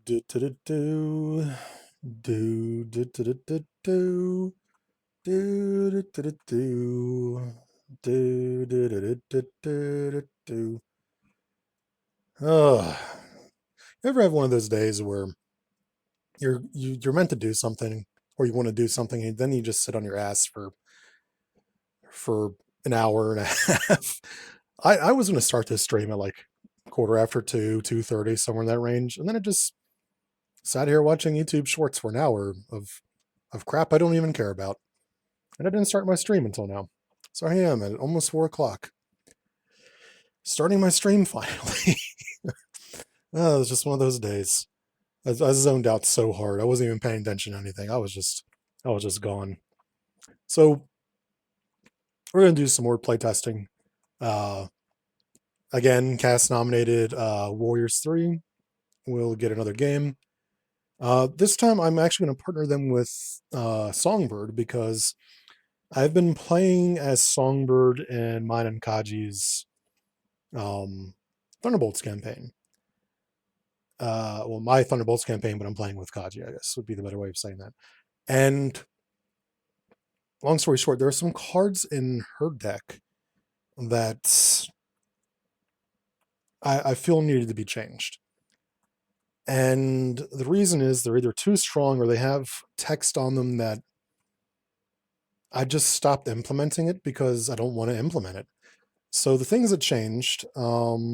do do do do do do do do do do do do do do do do do do do. Oh, you ever have one of those days where you're meant to do something or you want to do something and then you just sit on your ass for an hour and a half? I was going to start this stream at like quarter after 2:30, somewhere in that range, and then it just sat here watching YouTube shorts for an hour of crap I don't even care about. And I didn't start my stream until now. So I am at almost 4 o'clock. Starting my stream finally. Oh, it was just one of those days. I zoned out so hard. I wasn't even paying attention to anything. I was just gone. So we're gonna do some more playtesting. Uh again, cast nominated Warriors 3. We'll get another game. This time I'm actually gonna partner them with Songbird because I've been playing as Songbird in mine and Kaji's Thunderbolts campaign. Well, my Thunderbolts campaign, but I'm playing with Kaji, I guess would be the better way of saying that. And long story short, there are some cards in her deck that I feel needed to be changed. And the reason is they're either too strong or they have text on them that I just stopped implementing it because I don't want to implement it. So the things that changed, I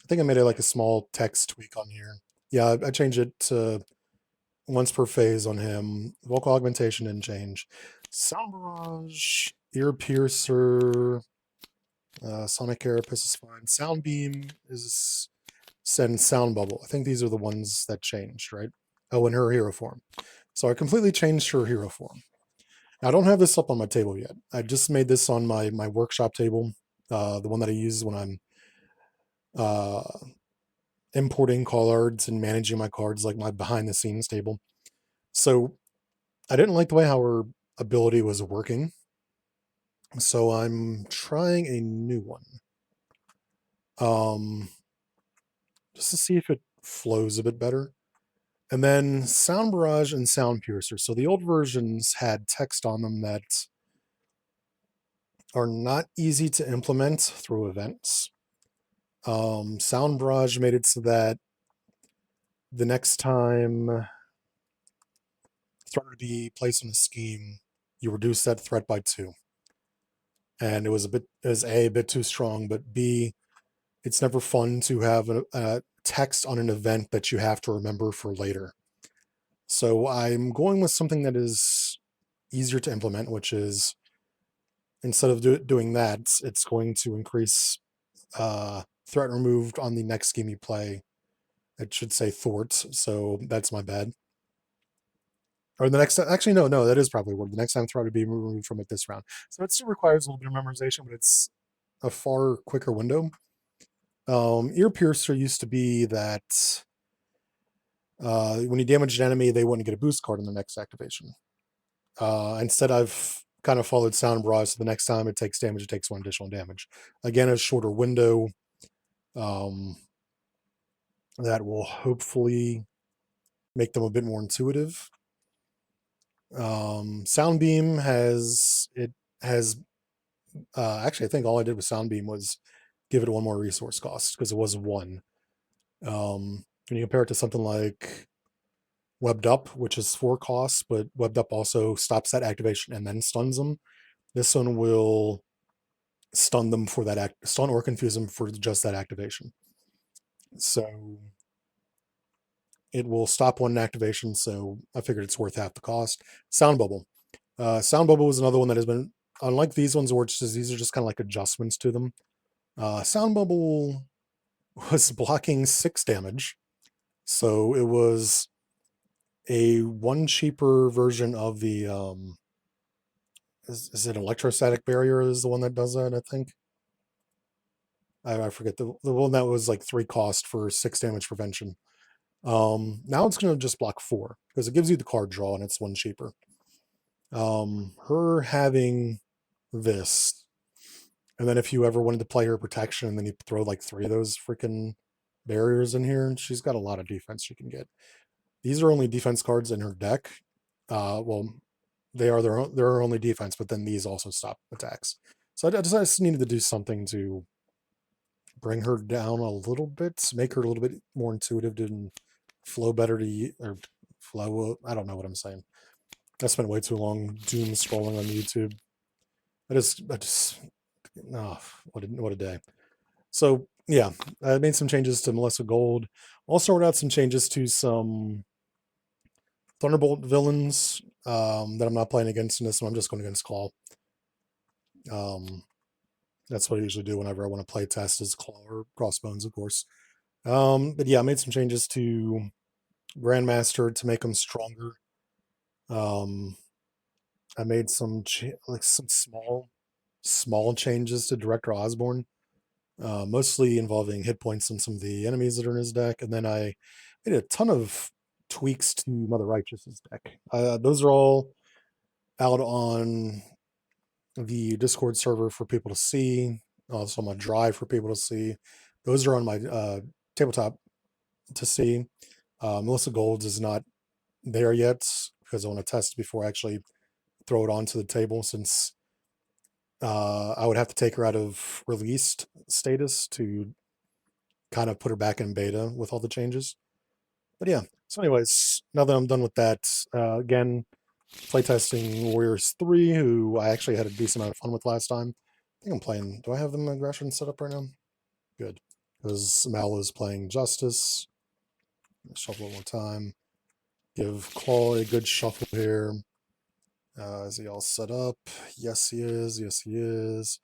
think I made it like a small text tweak on here. Yeah, I changed it to once per phase on him. Vocal augmentation didn't change. Sound barrage, ear piercer, sonic carapace is fine. Sound beam is send sound bubble. I think these are the ones that changed, right? Oh, in her hero form. So I completely changed her hero form. Now, I don't have this up on my table yet. I just made this on my workshop table, the one that I use when I'm uh, importing cards and managing my cards, like my behind the scenes table. So I didn't like the way how her ability was working. So I'm trying a new one. Just to see if it flows a bit better. And then Sound Barrage and Sound Piercer. So the old versions had text on them that are not easy to implement through events. Sound Barrage made it so that the next time threat to be placed on a scheme, you reduce that threat by 2. And it was a bit too strong, but B, it's never fun to have a text on an event that you have to remember for later. So I'm going with something that is easier to implement, which is instead of doing that, it's going to increase threat removed on the next game you play. It should say thwarts, so that's my bad. Or the next, actually, no, that is probably word. The next time threat would be removed from it this round. So it still requires a little bit of memorization, but it's a far quicker window. Ear piercer used to be that when you damage an enemy, they wouldn't get a boost card in the next activation. Instead, I've kind of followed Sound Barrage, so the next time it takes damage, it takes 1 additional damage. Again, a shorter window. That will hopefully make them a bit more intuitive. Sound Beam has actually, I think all I did with Sound Beam was give it 1 more resource cost because it was 1. When you compare it to something like Webbed Up, which is 4 costs, but Webbed Up also stops that activation and then stuns them. This one will stun them for that stun or confuse them for just that activation. So it will stop 1 activation, so I figured it's worth half the cost. Sound Bubble. Sound Bubble was another one that has been, unlike these ones, where these are just kind of like adjustments to them. Sound Bubble was blocking 6 damage, so it was a 1 cheaper version of the is it electrostatic barrier is the one that does that, I think. I forget the one that was like 3 cost for 6 damage prevention. Now it's going to just block 4 because it gives you the card draw and it's 1 cheaper. Her having this, and then if you ever wanted to play her protection and then you throw like 3 of those freaking barriers in here, and she's got a lot of defense she can get. These are only defense cards in her deck. Well, they are their only defense, but then these also stop attacks. So I just needed to do something to bring her down a little bit, make her a little bit more intuitive to flow better to or flow. I don't know what I'm saying. I spent way too long doom scrolling on YouTube. I just, oh, what a day. So yeah, I made some changes to Melissa Gold. Also wrote out some changes to some Thunderbolt villains that I'm not playing against in this one. I'm just going against Klaw. That's what I usually do whenever I want to play test is Klaw or Crossbones, of course. But yeah, I made some changes to Grandmaster to make them stronger. I made some some small changes to Director Osborne, mostly involving hit points on some of the enemies that are in his deck, and then I made a ton of tweaks to Mother Righteous's deck. Those are all out on the Discord server for people to see. Also, on my drive for people to see. Those are on my tabletop to see. Melissa Gold's is not there yet because I want to test before I actually throw it onto the table, since I would have to take her out of released status to kind of put her back in beta with all the changes. But yeah, so anyways, now that I'm done with that, again, playtesting Warriors 3, who I actually had a decent amount of fun with last time. I think I'm playing, do I have them aggression set up right now? Good, because Mal is playing Justice. Shuffle one more time. Give Klaw a good shuffle here. Is he all set up? Yes, he is. Yes, he is.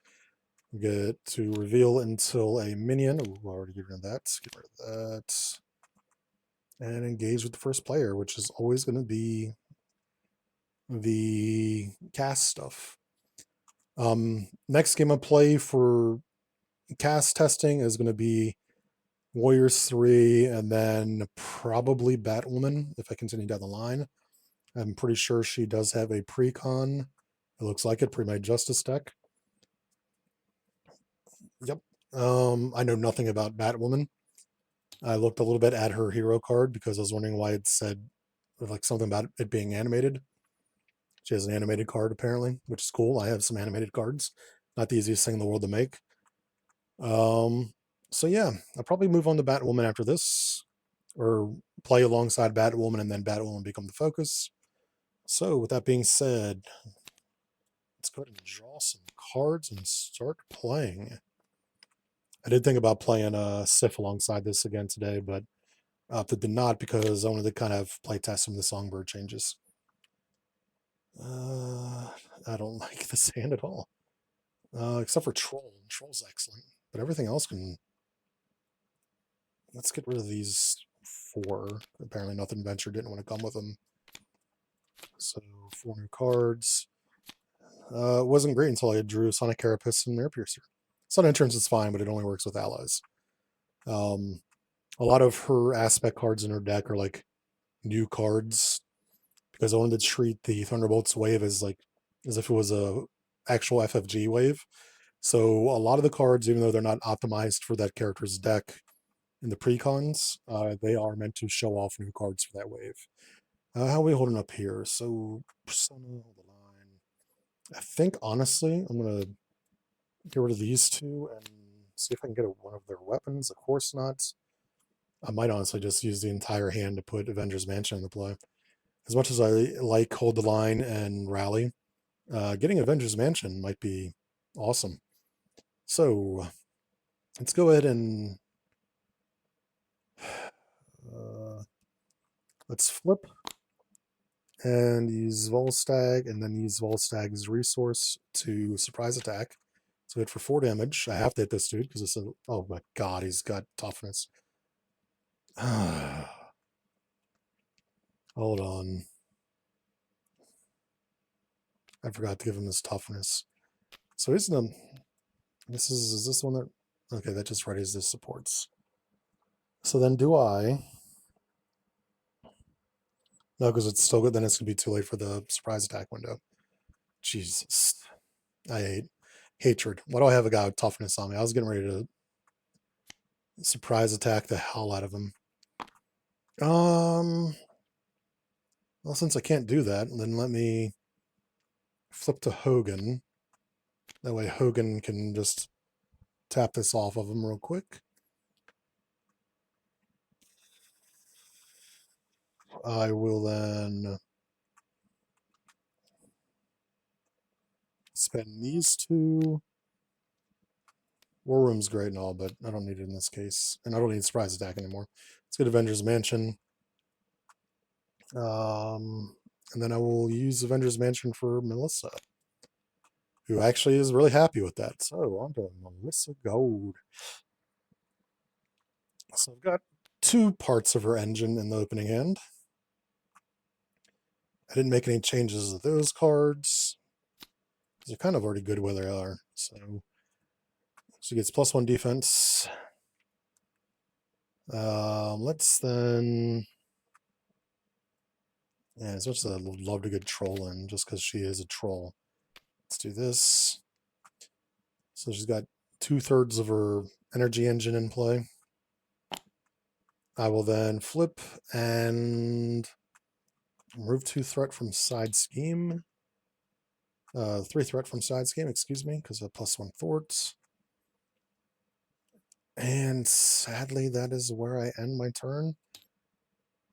We get to reveal until a minion. Ooh, already get rid of that. Get rid of that. And engage with the first player, which is always going to be the cast stuff. Next game I play for cast testing is going to be Warriors 3 and then probably Batwoman if I continue down the line. I'm pretty sure she does have a pre-con. It looks like it, pre-made Justice deck. Yep. I know nothing about Batwoman. I looked a little bit at her hero card because I was wondering why it said like something about it being animated. She has an animated card apparently, which is cool. I have some animated cards. Not the easiest thing in the world to make. So yeah, I'll probably move on to Batwoman after this, or play alongside Batwoman and then Batwoman become the focus. So with that being said, let's go ahead and draw some cards and start playing. I did think about playing Sif alongside this again today, but opted to not because I wanted to kind of play test some of the Songbird changes. I don't like this hand at all. Except for Troll. Troll's excellent. But everything else can... Let's get rid of these 4. Apparently Nothing Venture didn't want to come with them. So 4 new cards. It wasn't great until I drew Sonic Carapace and Mirror Piercer. Sun Entrance is fine, but it only works with allies. A lot of her aspect cards in her deck are like new cards, because I wanted to treat the Thunderbolt's wave as if it was a actual FFG wave. So a lot of the cards, even though they're not optimized for that character's deck in the precons, they are meant to show off new cards for that wave. How are we holding up here? So Persona, hold the line. I think honestly, I'm gonna get rid of these 2 and see if I can get one of their weapons. Of course not. I might honestly just use the entire hand to put Avengers Mansion into play. As much as I like Hold the Line and Rally, getting Avengers Mansion might be awesome. So let's go ahead and let's flip and use Volstagg, and then use Volstagg's resource to surprise attack. So hit for 4 damage. I have to hit this dude because it's a... Oh my god, he's got toughness. Hold on. I forgot to give him his toughness. So he's in a... Is this one that... Okay, that just readies the supports. So then do I... No, because it's still good. Then it's going to be too late for the surprise attack window. Jesus. I hate hatred. Why do I have a guy with toughness on me? I was getting ready to surprise attack the hell out of him. Well, since I can't do that, then let me flip to Hogan. That way Hogan can just tap this off of him real quick. I will then spend these two. War Room's great and all, but I don't need it in this case. And I don't need surprise attack anymore. Let's get Avengers Mansion. And then I will use Avengers Mansion for Melissa, who actually is really happy with that. So on to Melissa Gold. So I've got two parts of her engine in the opening hand. I didn't make any changes to those cards. They're kind of already good where they are. So she gets +1 defense. Let's then... Yeah, as much as I'd love to get Troll in, just because she is a troll. Let's do this. So she's got 2/3 of her energy engine in play. I will then flip and remove 2 threat from side scheme. 3 threat from side scheme, excuse me, because of +1 thwarts. And sadly, that is where I end my turn.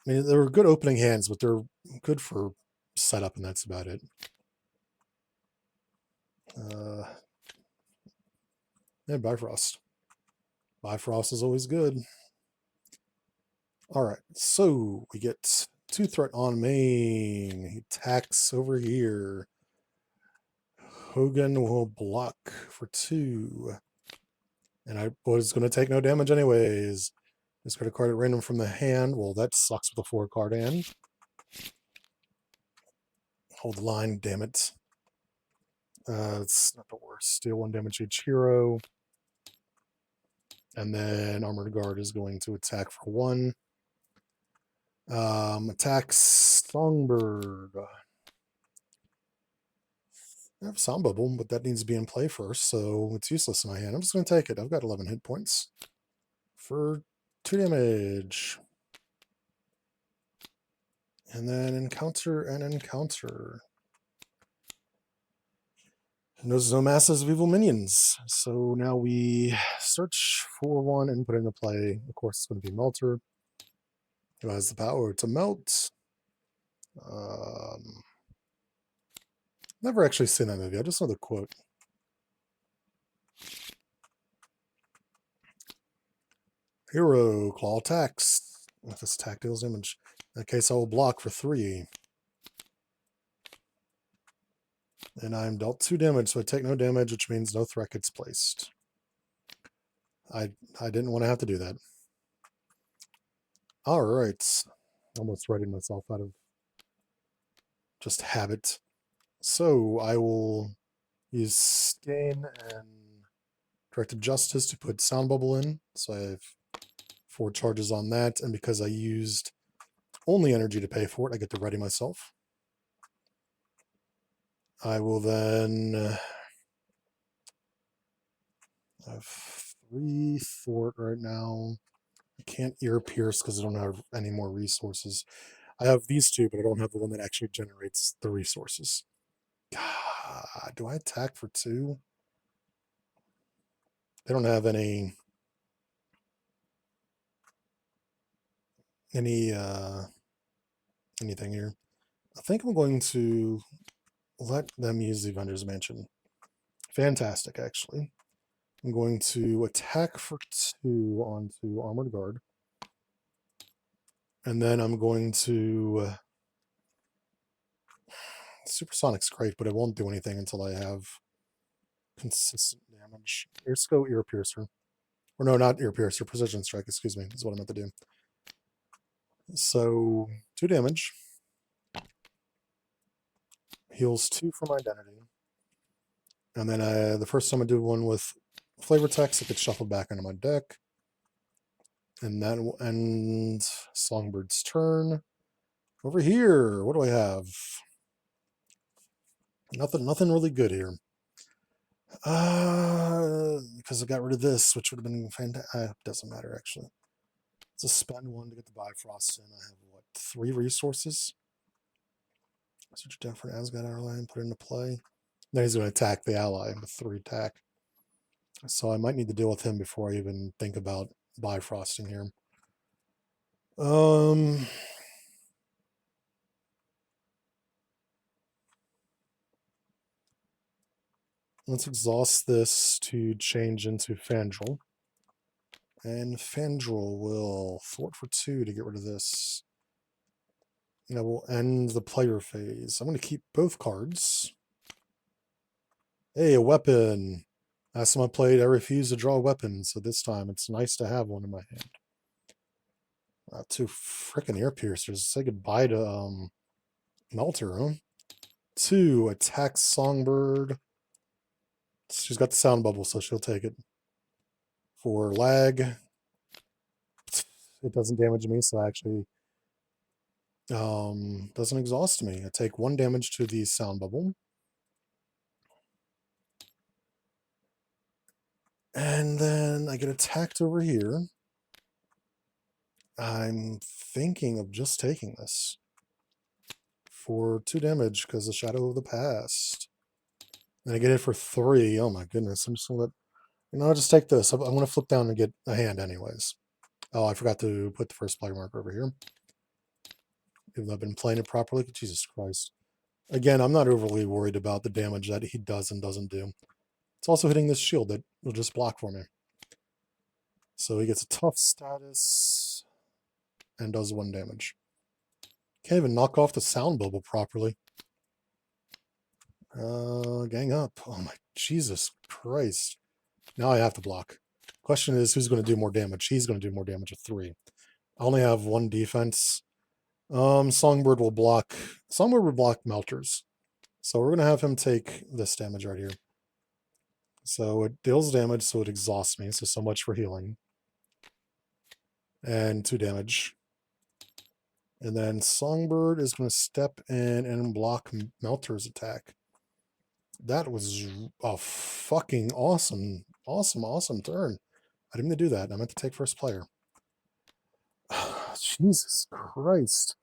I mean, they were good opening hands, but they're good for setup, and that's about it. Yeah, Bifrost. Bifrost is always good. All right, so we get 2 threat on main. He attacks over here. Hogan will block for 2. And I was going to take no damage anyways. Discard a card at random from the hand. Well, that sucks with a 4-card hand. Hold the line, damn it. It's not the worst. Deal 1 damage to each hero. And then Armored Guard is going to attack for 1. Attacks Songbird. I have Sound Bubble, but that needs to be in play first, so it's useless in my hand. I'm just going to take it. I've got 11 hit points for 2 damage. And then encounter and encounter. And those are no masses of evil minions. So now we search for one and put it into play. Of course, it's going to be Melter, who has the power to melt. Never actually seen that movie. I just know the quote. Hero, Klaw attacks. If this attack deals damage. In that case, I will block for 3. And I'm dealt 2 damage, so I take no damage, which means no threat gets placed. I didn't want to have to do that. All right. Almost writing myself out of just habit. So I will use Stain and Directed Justice to put Sound Bubble in. So I have 4 charges on that, and because I used only energy to pay for it, I get to ready myself. I will then have 3 Thwart right now. I can't Ear Pierce because I don't have any more resources. I have these 2, but I don't have the one that actually generates the resources. God, do I attack for 2? They don't have anything here. I think I'm going to let them use the Avengers Mansion. Fantastic, actually. I'm going to attack for 2 onto Armored Guard. And then I'm going to... Supersonic's great, but it won't do anything until I have consistent damage. Let's go Ear Piercer. Or no, not Ear Piercer, Precision Strike, excuse me, is what I meant to do. So, 2 damage. Heals 2 from Identity. And then the first time I do one with Flavor Text, it gets shuffled back into my deck. And that will end Songbird's turn. Over here, what do I have? Nothing really good here. Because I got rid of this, which would have been fantastic. Doesn't matter, actually. Let's spend one to get the Bifrost in. I have, what, 3 resources? Switch down for an Asgard ally and put it into play. Then he's going to attack the ally with 3 attack. So I might need to deal with him before I even think about Bifrosting here. Let's exhaust this to change into Fandral. And Fandral will thwart for 2 to get rid of this. And I will end the player phase. I'm going to keep both cards. Hey, a weapon. Last time I played, I refused to draw a weapon, so this time it's nice to have one in my hand. 2 frickin' ear piercers. Say goodbye to Melter, huh? 2 attacks Songbird. She's got the sound bubble, so she'll take it. 4 lag. It doesn't damage me, so actually doesn't exhaust me. I take 1 damage to the sound bubble. And then I get attacked over here. I'm thinking of just taking this for 2 damage because the Shadow of the Past. And I get it for 3. Oh my goodness. I'm just going to let... I'll just take this. I'm going to flip down and get a hand anyways. Oh, I forgot to put the first player marker over here. Even though I've been playing it properly. Jesus Christ. Again, I'm not overly worried about the damage that he does and doesn't do. It's also hitting this shield that will just block for me. So he gets a tough status and does 1 damage. Can't even knock off the sound bubble properly. Gang up. Oh my Jesus Christ. Now I have to block. Question is, who's going to do more damage? He's going to do more damage with 3. I only have 1 defense. Songbird will block. Songbird will block Melters. So we're going to have him take this damage right here. So it deals damage, so it exhausts me. So much for healing. And 2 damage. And then Songbird is going to step in and block Melter's attack. That was a fucking awesome turn. I didn't mean to do that. I meant to take first player. Jesus Christ.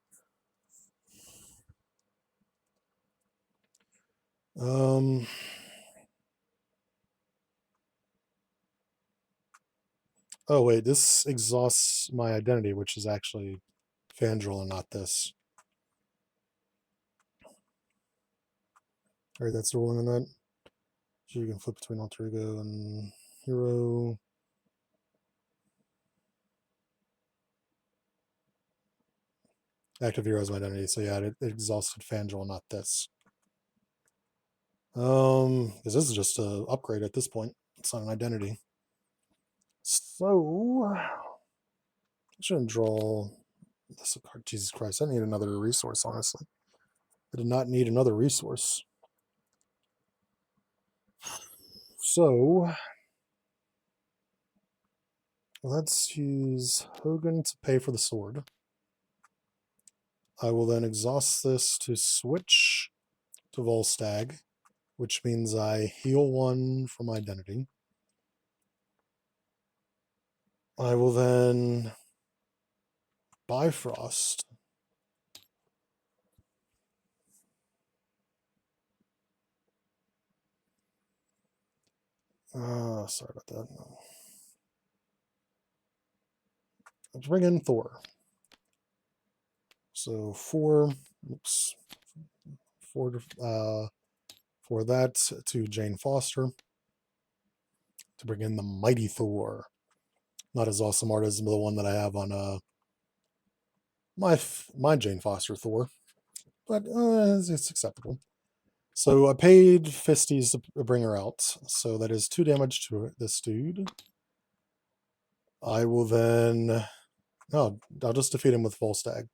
Oh wait, this exhausts my identity, which is actually Fandral and not this. Alright, that's the ruling on that. So you can flip between alter ego and hero. Active hero is my identity, so yeah, it exhausted Fandral, not this. Because this is just an upgrade at this point. It's not an identity. So I shouldn't draw this card. Jesus Christ, I need another resource, honestly. I did not need another resource. So let's use Hogan to pay for the sword. I will then exhaust this to switch to Volstagg, which means I heal 1 from identity. I will then Bifrost. Sorry about that. Let's bring in Thor. So 4, oops, 4 for that to Jane Foster to bring in the Mighty Thor. Not as awesome art as the one that I have on my Jane Foster Thor, but it's acceptable. So I paid Fisties to bring her out, so that is 2 damage to this dude. I will then... No, I'll just defeat him with Volstagg.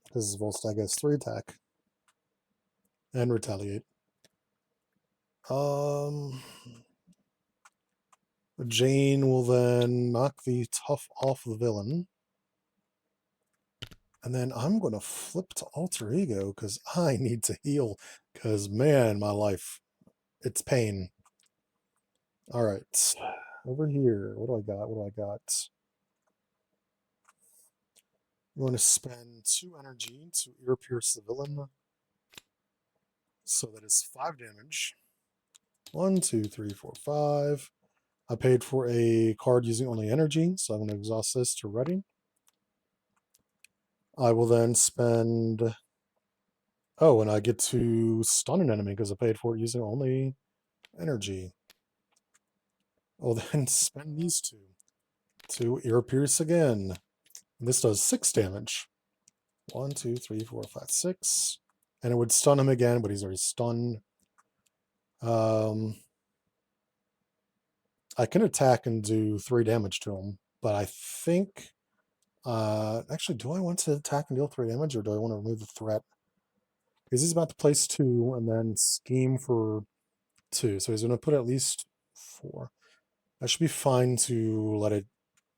Because Volstagg has 3 attack. And retaliate. Jane will then knock the tough off the villain. And then I'm going to flip to alter ego because I need to heal. Because, man, my life It's pain. All right. Over here. What do I got? What do I got? You want to spend 2 energy to ear pierce the villain. So that is 5 damage. 1, 2, 3, 4, 5. I paid for a card using only energy, so I'm going to exhaust this to ready. I will then spend... Oh, and I get to stun an enemy because I paid for it using only energy. I'll then spend these 2 to ear pierce again. And this does 6 damage. 1, 2, 3, 4, 5, 6. And it would stun him again, but he's already stunned. I can attack and do 3 damage to him, but I think... actually, do I want to attack and deal 3 damage, or do I want to remove the threat? Because he's about to place 2 and then scheme for 2. So he's going to put at least 4. I should be fine to let it...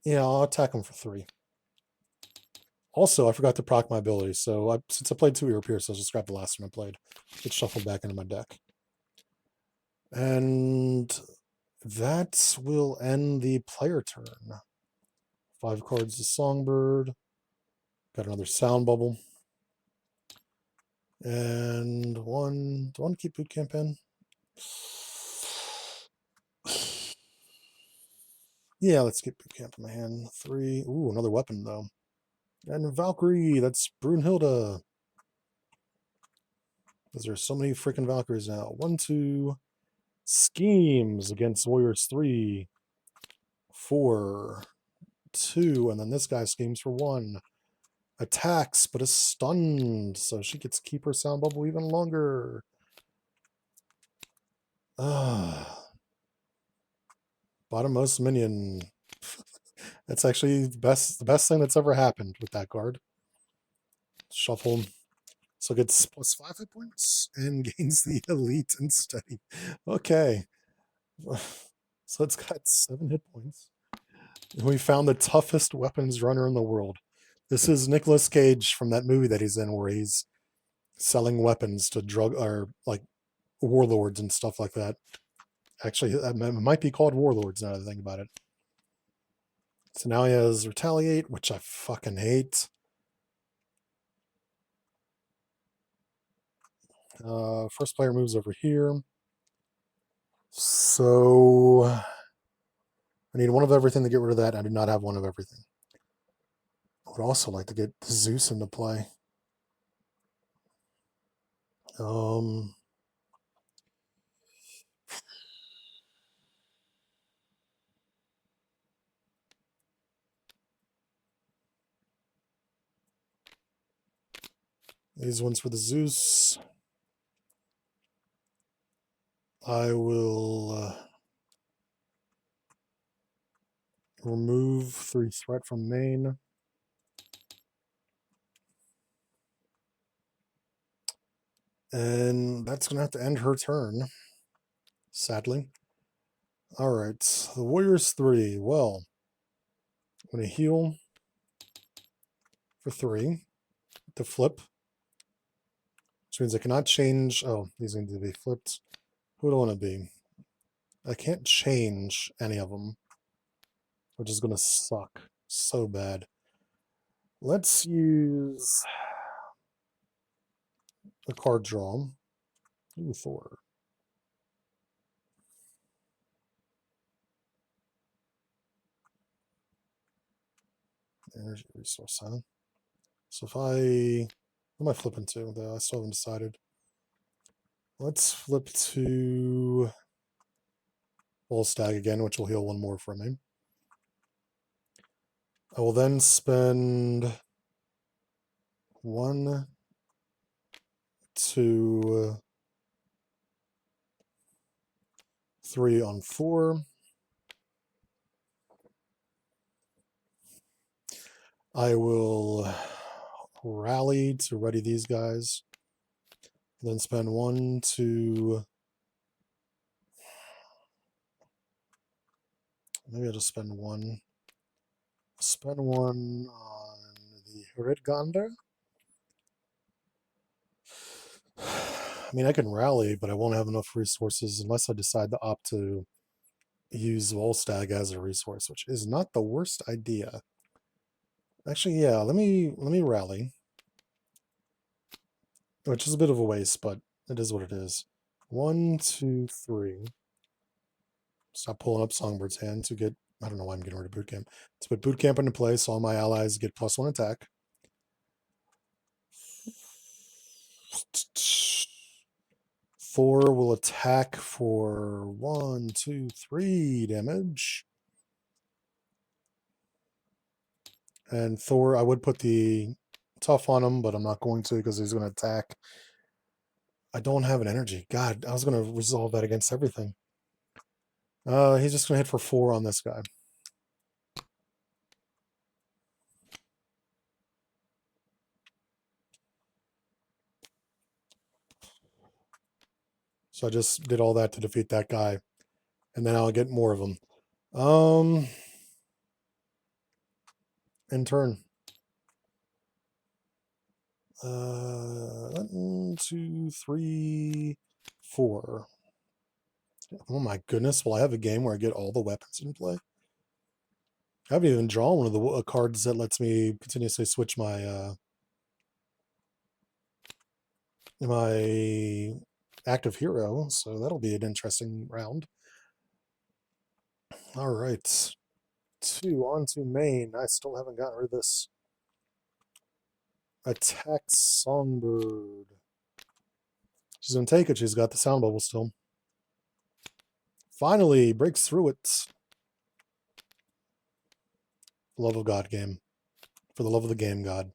Yeah, I'll attack him for 3. Also, I forgot to proc my ability, so since I played 2 Ear Pierce, I'll just grab the last one I played. Get shuffled back into my deck. And that will end the player turn. 5 cards to Songbird. Got another sound bubble. And 1... Do I want to keep boot camp in? Yeah, let's keep boot camp in my hand. 3. Ooh, another weapon, though. And Valkyrie, that's Brunhilde. Because there's so many freaking Valkyries now. 1, 2. Schemes against Warriors 3. 4. 2. And then this guy schemes for 1. Attacks, but is stunned. So she gets to keep her sound bubble even longer. Bottommost minion. That's actually the best thing that's ever happened with that card. Shuffle. So it gets plus 5 hit points and gains the elite and steady. Okay. So it's got 7 hit points. And we found the toughest weapons runner in the world. This is Nicolas Cage from that movie that he's in where he's selling weapons to or like warlords and stuff like that. Actually, it might be called Warlords now that I think about it. So now he has Retaliate, which I fucking hate. First player moves over here. So I need 1 of everything to get rid of that. I do not have 1 of everything. I would also like to get Zeus into play. These ones for the Zeus. I will remove 3 threat from main. And that's going to have to end her turn, sadly. Alright, the Warriors 3. Well, I'm going to heal for 3 to flip. Which means I cannot change... Oh, these need to be flipped. Who do I want to be? I can't change any of them, which is going to suck so bad. Let's use the card draw. Ooh, Thor. Energy resource, huh? So if what am I flipping to? I still haven't decided. Let's flip to Volstagg again, which will heal 1 more from me. I will then spend 1, 2, 3 on 4. I will rally to ready these guys. Then spend 1, 2. Maybe I'll just spend 1. Spend 1 on the Hridgander. I mean, I can rally, but I won't have enough resources unless I decide to opt to use Volstagg as a resource, which is not the worst idea. Actually, yeah, let me rally, which is a bit of a waste, but it is what it is. 1, 2, 3. Stop pulling up Songbird's hand to get. I don't know why I'm getting rid of boot camp. Let's put boot camp into play, so all my allies get +1 attack. 4 will attack for 1, 2, 3 damage. And Thor, I would put the tough on him, but I'm not going to because he's going to attack. I don't have an energy. God, I was going to resolve that against everything. He's just going to hit for 4 on this guy. So I just did all that to defeat that guy. And then I'll get more of them. In turn. 1, 2, 3, 4. Oh my goodness, will I have a game where I get all the weapons in play? I haven't even drawn one of the cards that lets me continuously switch my my active hero, so that'll be an interesting round. All right. 2 on to main. I still haven't gotten rid of this. Attack Songbird. She's going to take it. She's got the sound bubble still. Finally, breaks through it. Love of God game. For the love of the game, God.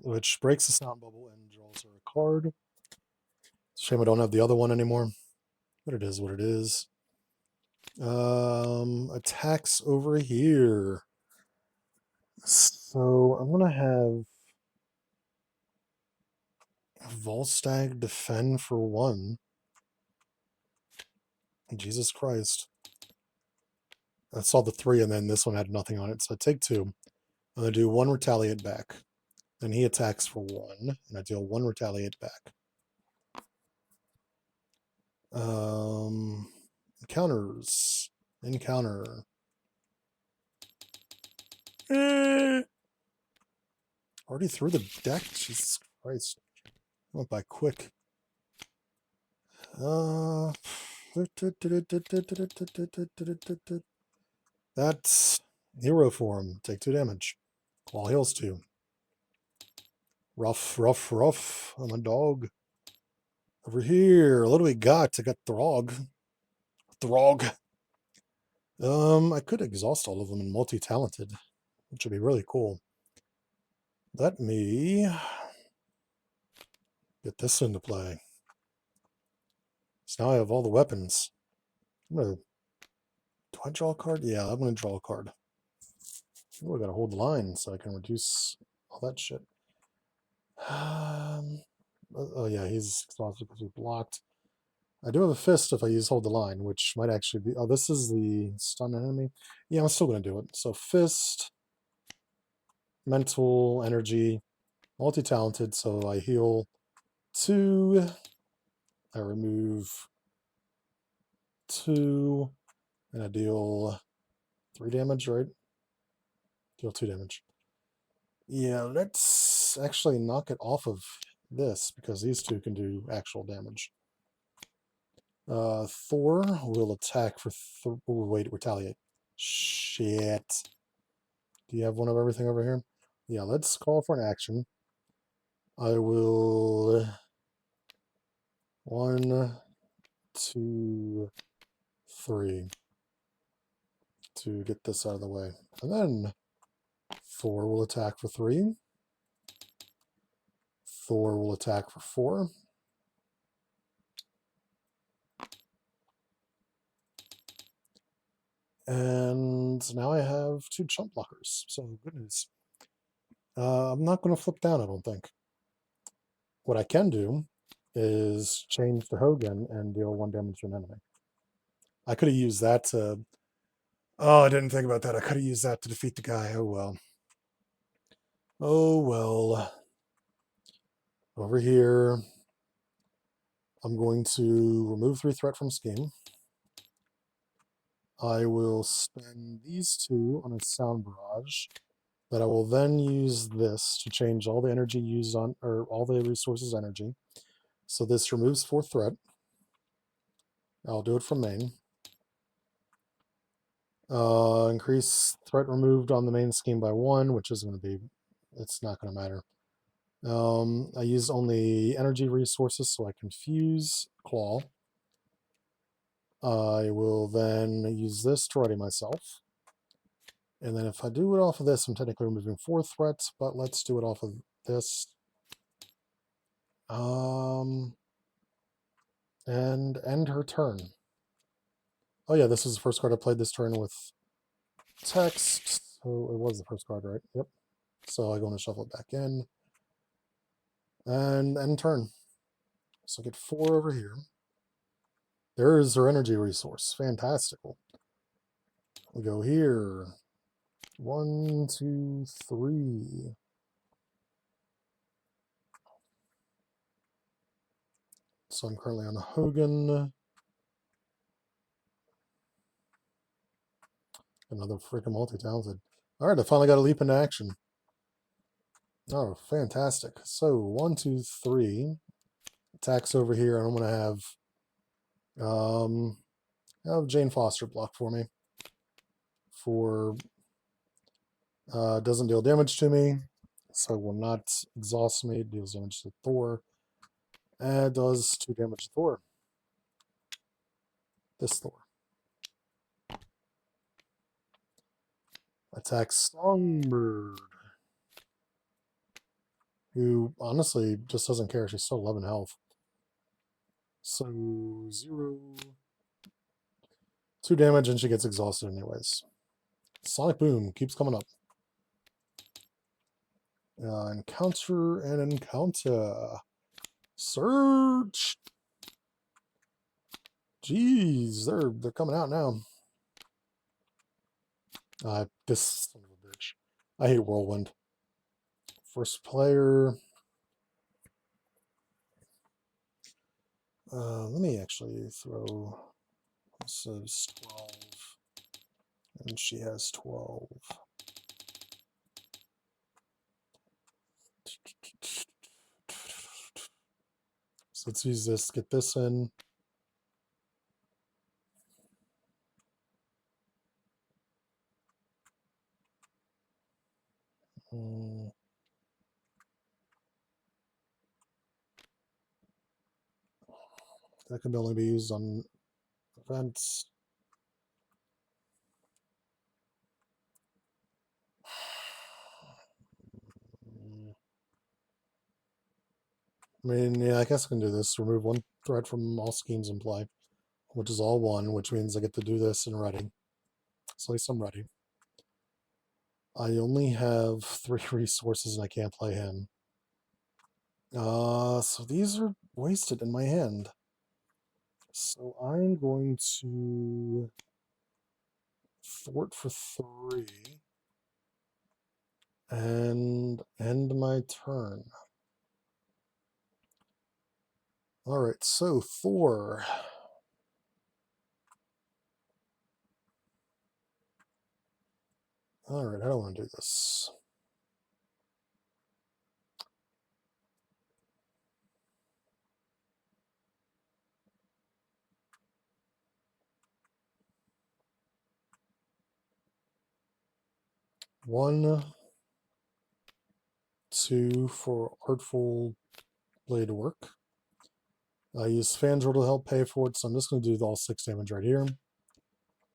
Which breaks the sound bubble and draws her a card. Shame I don't have the other one anymore. But it is what it is. Attacks over here. So I'm going to have Volstagg defend for 1. Jesus Christ. I saw the 3 and then this one had nothing on it. So I take 2. I'm going to do 1 retaliate back. Then he attacks for 1. And I deal 1 retaliate back. Encounters. Encounter. Already through the deck? Jesus Christ. Went by quick. That's hero form. Take 2 damage. Claw heals 2. Rough, rough, rough. I'm a dog. Over here. What do we got? I got Throg. Throg. I could exhaust all of them in multi-talented, which would be really cool. Let me get this into play. So now I have all the weapons. Do I draw a card? Yeah, I'm going to draw a card. Oh, I got to hold the line so I can reduce all that shit. Oh yeah, he's exhausted because we blocked. I do have a fist if I use hold the line, which might actually be. Oh, this is the stun enemy. Yeah, I'm still going to do it. So fist, mental, energy, multi-talented. So I heal 2. I remove 2, and I deal 3 damage, right? Deal 2 damage. Yeah, let's actually knock it off of this because these 2 can do actual damage. Thor will attack for. Wait, retaliate. Shit. Do you have one of everything over here? Yeah, let's call for an action. I will. 1, 2, 3 to get this out of the way. And then Thor will attack for 3. Thor will attack for 4. And now I have 2 chump blockers. So good news. I'm not going to flip down, I don't think. What I can do is change to Hogan and deal 1 damage to an enemy. I could have used that to. Oh, I didn't think about that. I could have used that to defeat the guy. Oh well. Oh well. Over here. I'm going to remove 3 threat from scheme. I will spend these 2 on a sound barrage. That I will then use this to change all the energy used on, or all the resources energy. So this removes 4 threat. I'll do it from main. Increase threat removed on the main scheme by 1, which is going to be, it's not going to matter. I use only energy resources, so I confuse Klaw. I will then use this to ready myself. And then if I do it off of this, I'm technically removing 4 threats, but let's do it off of this. And end her turn. Oh yeah, this is the first card I played this turn with text. So it was the first card, right? Yep. So I go and shuffle it back in. And end turn. So I get 4 over here. There is her energy resource. Fantastical. We go here. 1, 2, 3. So I'm currently on a Hogan. Another freaking multi-talented. All right, I finally got a leap into action. Oh, fantastic. So 1, 2, 3. Attacks over here, and I'm going to have Jane Foster block for me. Doesn't deal damage to me, so it will not exhaust me. It deals damage to Thor. And does 2 damage to Thor. This Thor. Attacks Songbird, who honestly just doesn't care. She's still 11 health. So 0. 2 damage, and she gets exhausted anyways. Sonic Boom keeps coming up. Encounter and encounter. Search. Jeez, they're coming out now. This son of a bitch. I hate Whirlwind. First player. Let me actually throw. This is 12. And she has 12. So let's use this, get this in. That can only be used on events. I mean, yeah, I guess I can do this. Remove 1 threat from all schemes in play, which is all 1, which means I get to do this and ready. So at least I'm ready. I only have 3 resources and I can't play him. So these are wasted in my hand. So I'm going to thwart for 3 and end my turn. All right, so Thor. All right, I don't want to do this. One, 2 for Artful Blade work. I use Fandral to help pay for it, so I'm just going to do all 6 damage right here.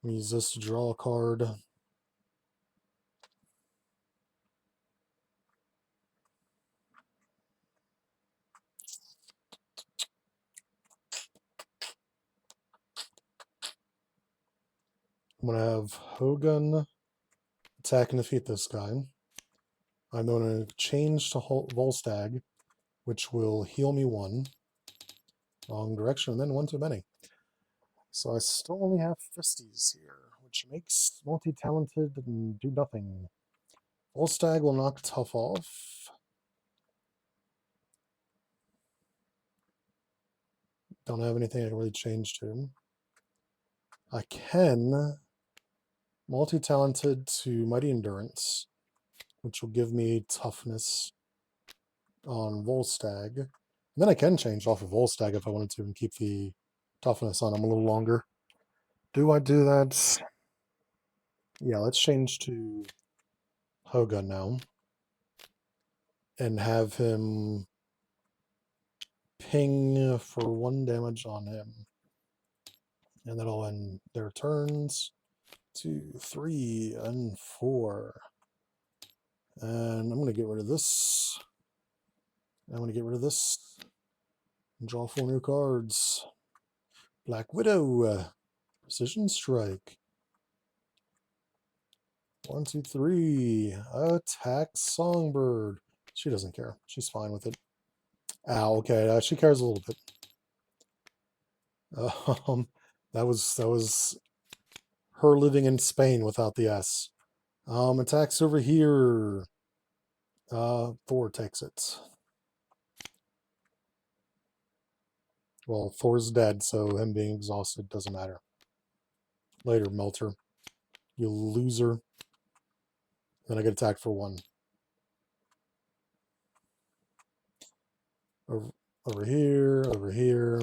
Use this to draw a card. I'm going to have Hogun attack and defeat this guy. I'm going to change to Volstagg, which will heal me 1. Wrong direction, and then 1 too many. So I still only have Fisties here, which makes multi-talented and do nothing. Volstagg will knock Tough off. don't have anything I can really change to. I can multi-talented to Mighty Endurance, which will give me toughness on Volstagg. And then I can change off of Volstagg if I wanted to and keep the toughness on him a little longer. Do I do that? Yeah, let's change to Hogun now. And have him ping for 1 damage on him. And that'll end their turns. 2, 3, and 4. And I'm going to get rid of this. I'm going to get rid of this. And draw 4 new cards. Black Widow. Precision Strike. 1, 2, 3. Attack Songbird. She doesn't care. She's fine with it. Ow, okay. She cares a little bit. That was her living in Spain without the S. Attacks over here. Thor takes it. Well, Thor's dead, so him being exhausted doesn't matter. Later, Melter. You loser. Then I get attacked for 1. Over here, over here.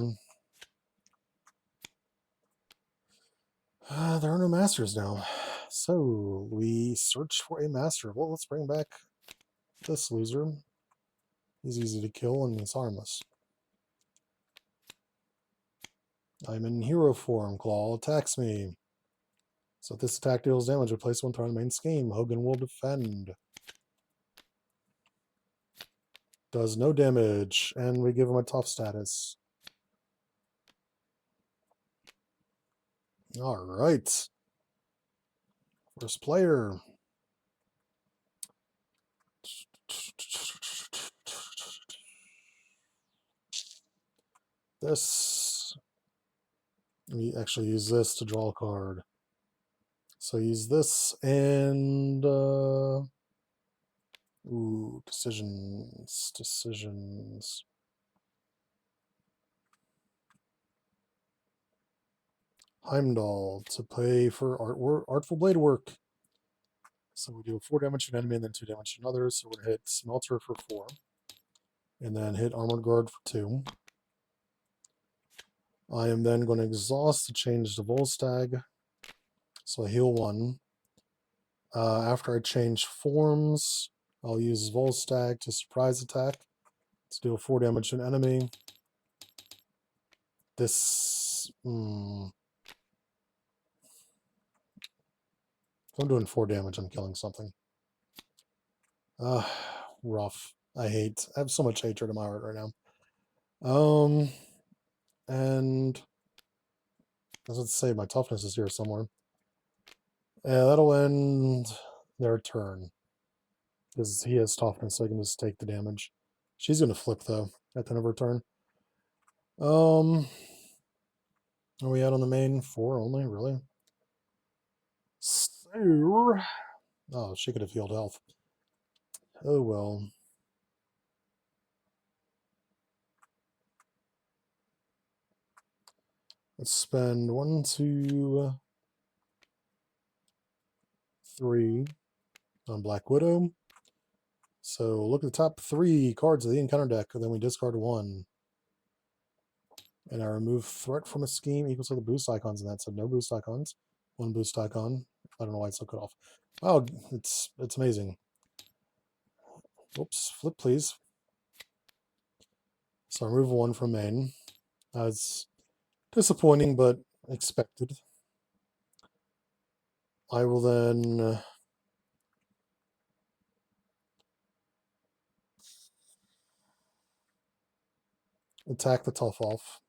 There are no masters now. So, we search for a master. Well, let's bring back this loser. He's easy to kill and he's harmless. I'm in hero form. Klaw attacks me. So if this attack deals damage, replace 1 threat on the main scheme. Hogan will defend. Does no damage, and we give him a tough status. Alright. First player. This. We actually use this to draw a card. So use this and ooh, decisions. Heimdall to pay for Artful Blade Work. So we do 4 damage to an enemy and then 2 damage to another. So we're going to hit Smelter for 4. And then hit Armored Guard for 2. I am then going to exhaust to change to Volstagg. So I heal 1. After I change forms, I'll use Volstagg to surprise attack to deal 4 damage to an enemy. This... if I'm doing 4 damage, I'm killing something. Rough. I have so much hatred in my heart right now. And I was going to say my toughness is here somewhere. Yeah, that'll end their turn. Because he has toughness, so I can just take the damage. She's going to flip, though, at the end of her turn. Are we out on the main? 4 only? Really? So... oh, she could have healed health. Oh, well. Let's spend 1, 2, 3 on Black Widow. So look at the top 3 cards of the encounter deck, and then we discard 1. And I remove threat from a scheme equals to the boost icons in that. So no boost icons. 1 boost icon. I don't know why it's so cut off. Wow, it's amazing. Whoops, flip please. So I remove 1 from main. It's disappointing, but expected. I will then attack the tough off.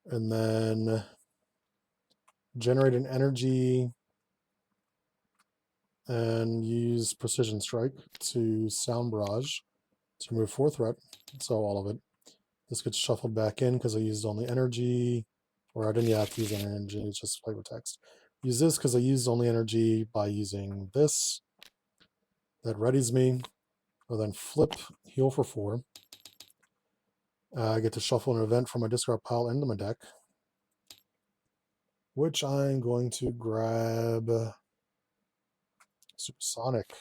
And then generate an energy and use Precision Strike to Sound Barrage to remove 4 threat. So all of it. This gets shuffled back in because I used only energy, or I didn't have to use any energy, it's just flavor text. Use this because I used only energy by using this. That readies me. I'll then flip, heal for 4. I get to shuffle an event from my discard pile into my deck, which I'm going to grab Supersonic,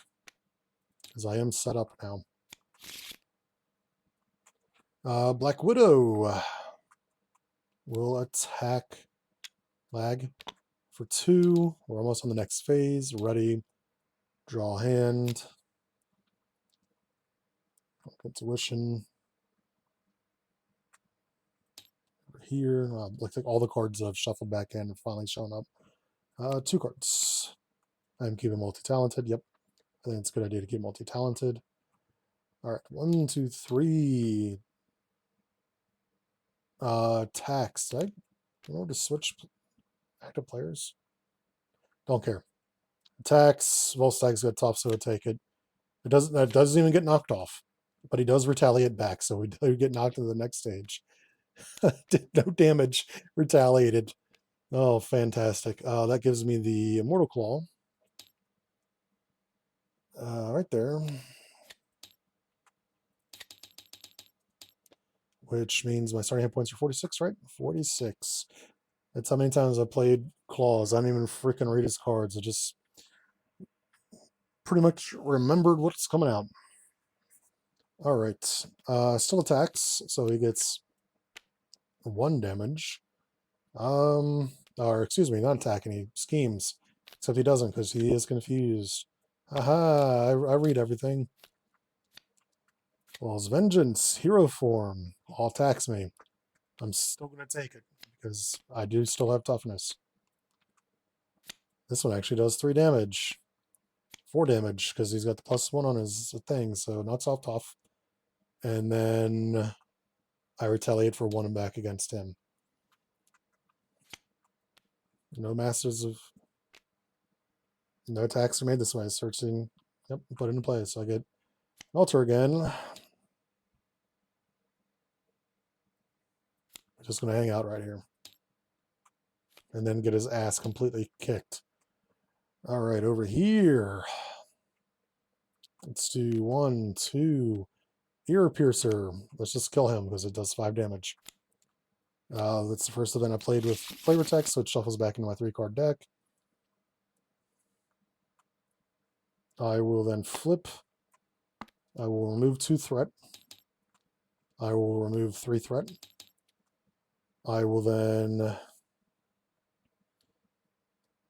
because I am set up now. Black Widow will attack lag for 2. We're almost on the next phase. Ready. Draw a hand. Intuition. Over here. Looks like all the cards that I've shuffled back in have finally shown up. 2 cards. I'm keeping multi-talented. Yep. I think it's a good idea to keep multi-talented. Alright. 1, 2, 3. Tax. Did I know to switch active players? Don't care. Attacks. Volstag's got top, so take it. That doesn't even get knocked off, but he does retaliate back, so we do get knocked into the next stage. Did no damage, retaliated. Oh, fantastic! That gives me the Immortal Claw right there, which means my starting hit points are 46, right? 46. That's how many times I played Claws. I don't even freaking read his cards. I just pretty much remembered what's coming out. All right, still attacks, so he gets 1 damage. Or excuse me, not attacking, he schemes. Except he doesn't, because he is confused. Aha, I read everything. Well, it's Vengeance, Hero Form, all attacks me. I'm still going to take it, because I do still have toughness. This one actually does 3 damage. 4 damage, because he's got the +1 on his thing, so knocks off tough. And then I retaliate for 1 and back against him. No Masters of... No attacks are made this way. Searching... Yep, put it into place. So I get Alter again. Just going to hang out right here. And then get his ass completely kicked. All right, over here. Let's do 1, 2. Ear Piercer. Let's just kill him because it does 5 damage. That's the first event I played with flavor text, so it shuffles back into my 3-card deck. I will then flip. I will remove 2 threat. I will remove 3 threat. I will then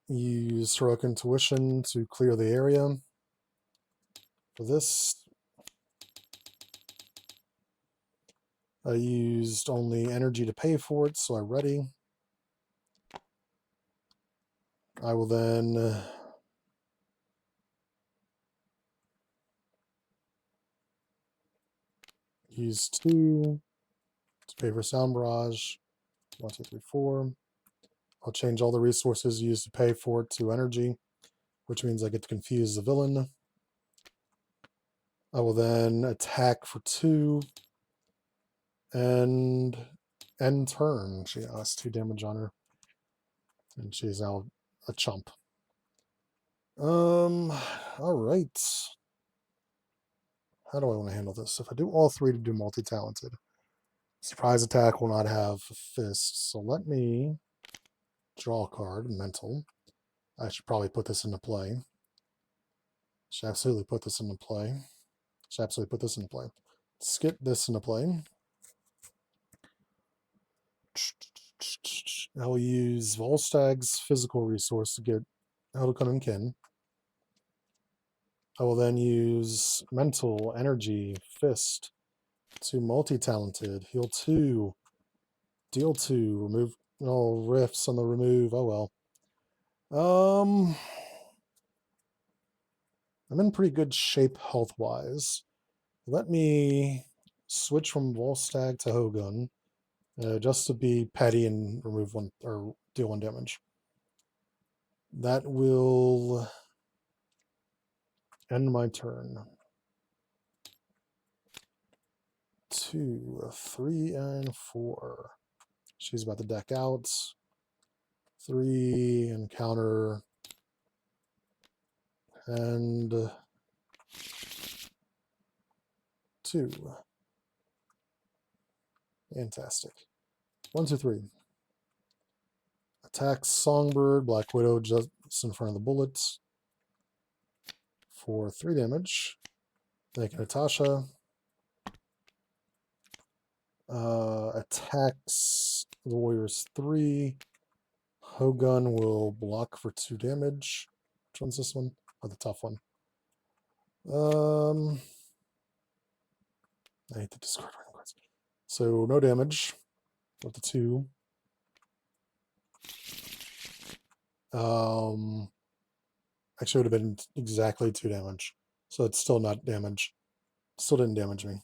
use Heroic Intuition to clear the area. For this, I used only energy to pay for it, so I ready. I will then use 2 to pay for Sound Barrage. 1, 2, 3, 4. I'll change all the resources used to pay for it to energy, which means I get to confuse the villain. I will then attack for 2 and end turn. She has 2 damage on her, and she's now a chump. All right. How do I want to handle this? If I do all 3 to do multi-talented, surprise attack will not have fists. So let me draw a card, mental. I should probably put this into play. Should absolutely put this into play. Should absolutely put this into play. Skip this into play. I will use Volstag's physical resource to get Eldokun and Kin. I will then use mental, energy, fist to multi-talented, heal 2, deal 2, remove all rifts on the remove. Oh well. I'm in pretty good shape health-wise. Let me switch from Volstagg to Hogun, just to be petty and remove 1 or deal 1 damage. That will end my turn. 2, 3, and 4. She's about to deck out. 3, encounter, and 2. Fantastic. 1, 2, 3. Attacks Songbird, Black Widow just in front of the bullets for 3 damage. Thank you, Natasha. Attacks the Warriors 3. Hogun will block for 2 damage. Which one's this one? Oh, the tough one. I hate to discard random cards. So no damage with the 2. Actually, it would have been exactly 2 damage. So it's still not damage. Still didn't damage me.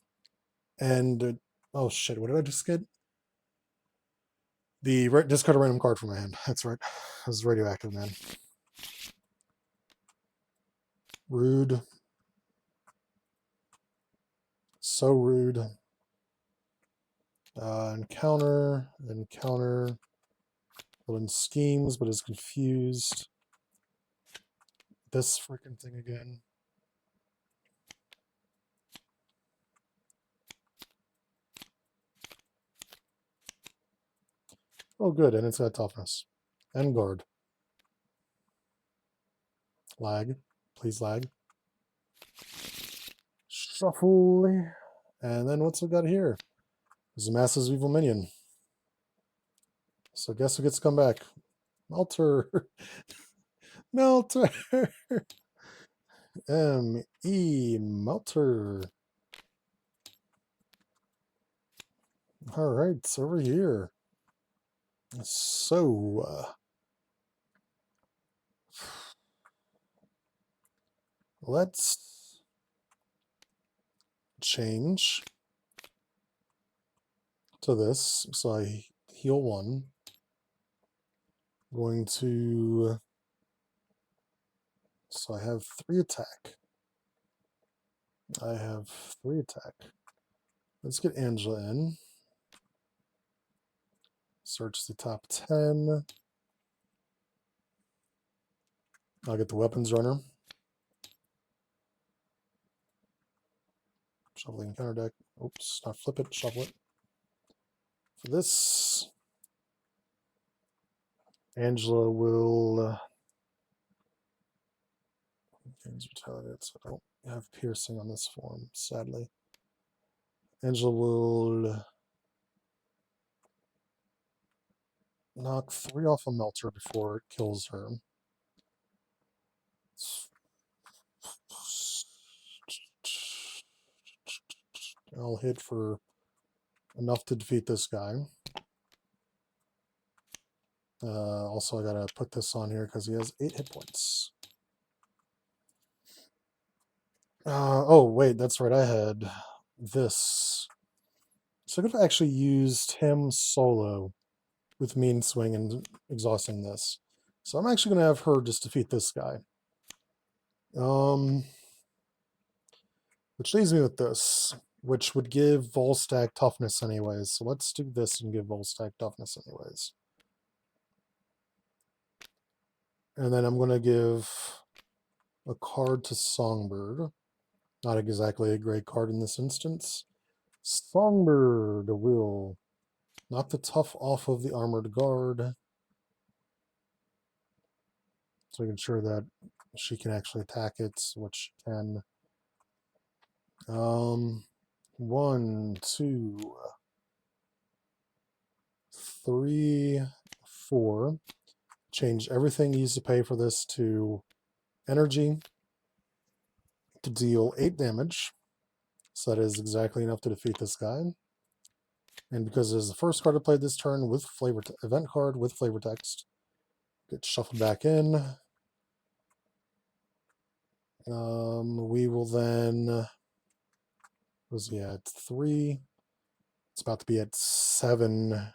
And, oh shit, what did I just get? The discard a random card from my hand. That's right. It was radioactive, man. Rude. So rude. Encounter. Building schemes, but is confused. This freaking thing again. Oh, good, and it's got toughness. And guard. Lag. Please lag. Shuffle. And then what's we got here? There's a Massive Evil Minion. So guess who gets to come back? Melter. Melter. M.E. Melter. All right, it's over here. So, let's change to this. So I heal 1. Going to, so I have 3 attack. Let's get Angela in. Search the top 10. I'll get the weapons runner. Shuffling counter deck. Oops, not flip it, shuffle it. For this, Angela will gains retaliate, so I don't have piercing on this form, sadly. Angela will knock 3 off a Melter before it kills her. I'll hit for enough to defeat this guy. Also, I gotta put this on here because he has 8 hit points. Oh, wait, that's right. I had this. So I could have actually used him solo with Mean Swing and exhausting this. So I'm actually going to have her just defeat this guy. Which leaves me with this, which would give Volstagg toughness anyways. So let's do this and give Volstagg toughness anyways. And then I'm going to give a card to Songbird. Not exactly a great card in this instance. Songbird will knock the tough off of the armored guard. So making sure that she can actually attack it, which she can. 1, 2, 3, 4. Change everything he used to pay for this to energy to deal 8 damage. So that is exactly enough to defeat this guy. And because it is the first card I played this turn with flavor event card with flavor text, get shuffled back in. We will then, was he at 3? It's about to be at 7.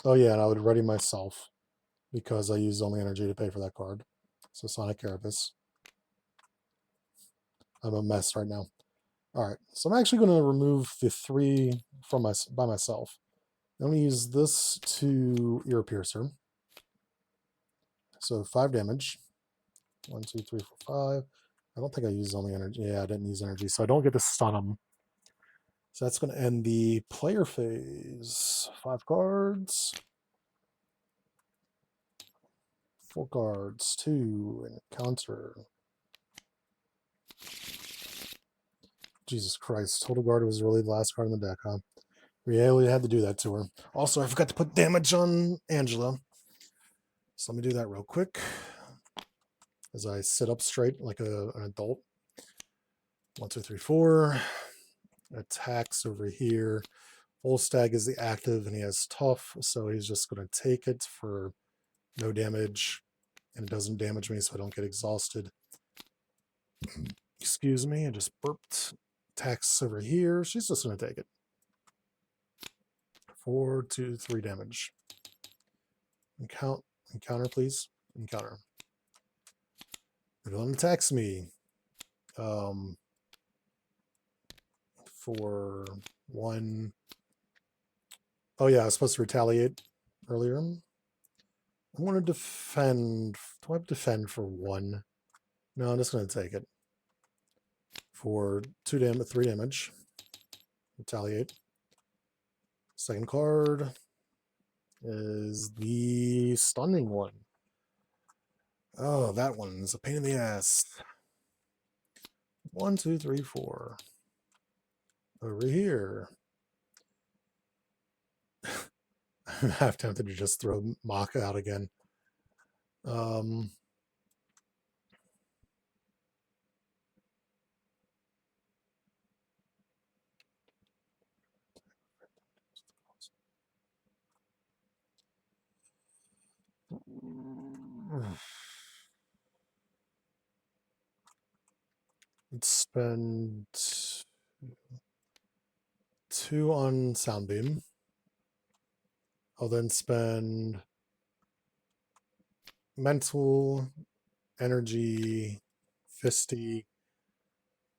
Oh yeah, and I would ready myself because I used only energy to pay for that card. So Sonic Carapace. I'm a mess right now. All right, so I'm actually going to remove the 3 from by myself. I'm going to use this to Ear Piercer. So 5 damage. 1, 2, 3, 4, 5. I don't think I used only energy. Yeah, I didn't use energy, so I don't get to stun him. So that's going to end the player phase. 5 cards. 4 cards. 2 and counter. Jesus Christ. Total Guard was really the last card in the deck, huh? We really had to do that to her. Also, I forgot to put damage on Angela. So let me do that real quick. As I sit up straight like an adult. 1, 2, 3, 4. Attacks over here. Volstagg is the active and he has tough, so he's just going to take it for no damage. And it doesn't damage me, so I don't get exhausted. Excuse me, I just burped. Attacks over here. She's just going to take it. 4, 2, 3 damage. Encounter, please. Encounter. Villain attacks me. For 1. Oh yeah, I was supposed to retaliate earlier. I'm going to defend. Do I defend for 1? No, I'm just going to take it. For 2 damage, 3 damage. Retaliate. Second card is the stunning one. Oh, that one's a pain in the ass. 1, 2, 3, 4. Over here. I'm half tempted to just throw Maka out again. Let's spend 2 on Soundbeam. I'll then spend mental, energy, fisty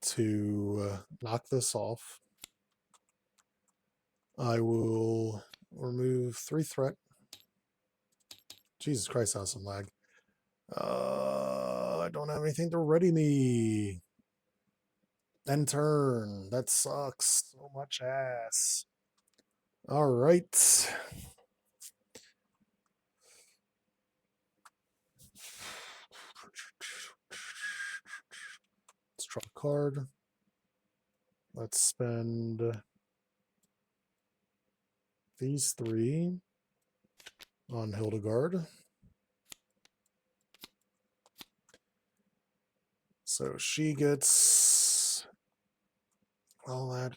to knock this off. I will remove 3 threat. Jesus Christ, I have some lag. I don't have anything to ready me. End turn. That sucks so much ass. All right. Let's draw a card. Let's spend these 3 on Hildegard. So she gets all that.